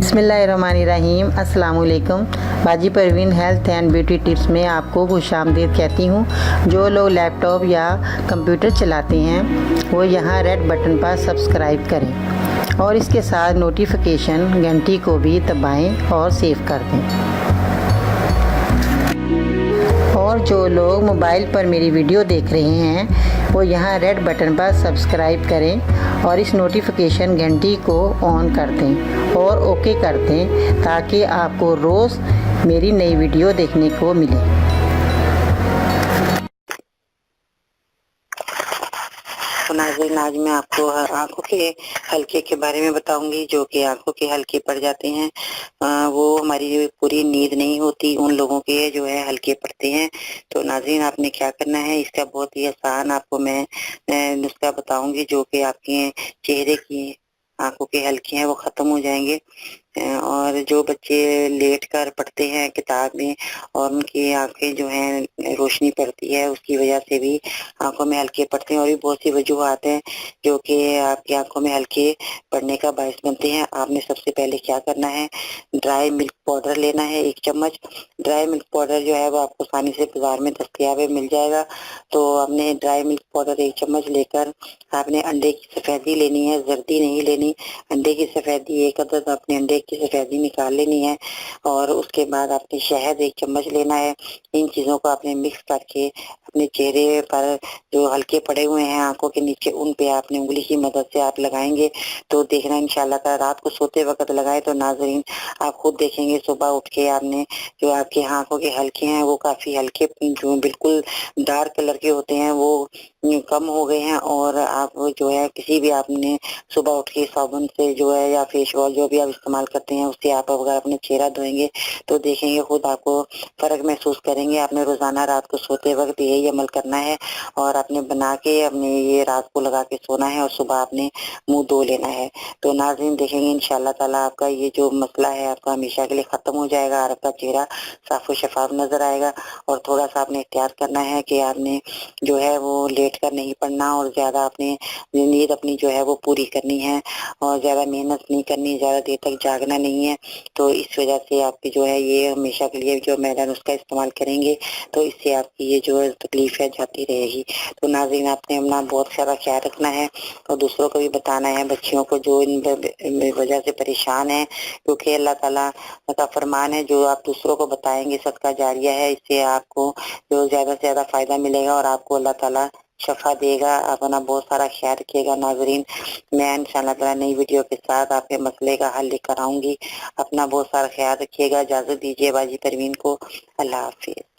बिस्मिल्लाहिर्रहमानिर्रहीम। अस्सलाम वालेकुम। बाजी Parveen health and beauty tips में आपको खुशामदीद कहती हूँ। जो लोग लैपटॉप या कंप्यूटर चलाते हैं वो यहाँ रेड बटन पर सब्सक्राइब करें और इसके साथ नोटिफिकेशन घंटी को भी दबाएं और सेव कर दें। और जो लोग मोबाइल पर मेरी वीडियो देख रहे हैं वो यहाँ रेड बटन पर सब्सक्राइब करें और इस नोटिफिकेशन घंटी को ऑन कर दें और ओके कर दें ताकि आपको रोज़ मेरी नई वीडियो देखने को मिले। तो नाज़रीन, आज मैं आपको आंखों के हल्के के बारे में बताऊंगी। जो कि आंखों के हल्के पड़ जाते हैं वो हमारी पूरी नींद नहीं होती, उन लोगों के जो है हल्के पड़ते हैं। तो नाज़रीन, आपने क्या करना है, इसका बहुत ही आसान आपको मैं नुस्खा बताऊंगी जो कि आपके चेहरे की आंखों के हल्के हैं वो ख़त्म हो जाएंगे। और जो बच्चे लेट कर पढ़ते हैं किताबें और उनकी आंखें जो हैं रोशनी पड़ती है उसकी वजह से भी आंखों में हल्के पड़ते हैं। और भी बहुत सी वजूहात हैं जो कि आपकी आंखों में हल्के पड़ने का बायस बनते हैं। आपने सबसे पहले क्या करना है, ड्राई मिल्क पाउडर लेना है 1 चम्मच। ड्राई मिल्क पाउडर जो है वो आपको आसानी से बाजार में दस्तयाब है, मिल जाएगा। तो आपने ड्राई मिल्क पाउडर 1 चम्मच लेकर आपने अंडे की सफेदी लेनी है, जर्दी नहीं लेनी। अंडे की सफेदी 1 अदद अपने अंडे की सफेदी निकाल लेनी है। और उसके बाद आपने शहद 1 चम्मच लेना है। इन चीज़ों को आपने मिक्स करके अपने चेहरे पर जो हल्के पड़े हुए हैं आंखों के नीचे उन पे आपने उंगली की मदद से आप लगाएंगे तो देखना इंशाल्लाह ताला रात को सोते वक्त लगाए तो नाजरीन आप खुद देखेंगे सुबह उठ के आपने जो आपकी आंखों के हल्के हैं वो काफ़ी हल्के जो बिल्कुल डार्क कलर के होते हैं वो कम हो गए हैं। और आप जो है किसी भी आपने सुबह उठ के साबुन से जो है या फेस वॉश जो भी आप इस्तेमाल करते हैं उससे आप अगर अपने चेहरा धोएंगे तो देखेंगे खुद आपको फ़र्क महसूस करेंगे। आपने रोज़ाना रात को सोते वक्त यही अमल करना है और आपने बना के अपने ये रात को लगा के सोना है और सुबह आपने मुंह धो लेना है। तो नाज़रीन देखेंगे इंशाल्लाह ताला आपका ये जो मसला है आपका हमेशा के लिए ख़त्म हो जाएगा और आपका चेहरा साफ और शफाफ नज़र आएगा। और थोड़ा सा आपने एहतियात करना है कि आपने जो है वो लेट कर नहीं पड़ना और ज़्यादा आपने नींद अपनी जो है वो पूरी करनी है और ज़्यादा मेहनत नहीं करनी, ज़्यादा देर तक जागना नहीं है। तो इस वजह से आपकी जो है ये हमेशा के लिए जो मैदान उसका इस्तेमाल करेंगे तो इससे आपकी ये जो तकलीफ है जाती रहेगी। तो नाज़रीन, आपने अपना बहुत सारा ख्याल रखना है और दूसरों को भी बताना है, बच्चियों को जो इन वजह से परेशान है, क्योंकि अल्लाह ताला का फरमान है जो आप दूसरों को बताएंगे सदका जारिया है, इससे आपको जो ज़्यादा से ज़्यादा फ़ायदा मिलेगा और आपको अल्लाह ताला शफा देगा। अपना बहुत सारा ख्याल रखिएगा नाजरीन। मैं इंशाल्लाह ताला नई वीडियो के साथ आपके मसले का हल लेकर आऊंगी। अपना बहुत सारा ख्याल रखिएगा। इजाज़त दीजिए बाजी परवीन को। अल्लाह हाफिज़।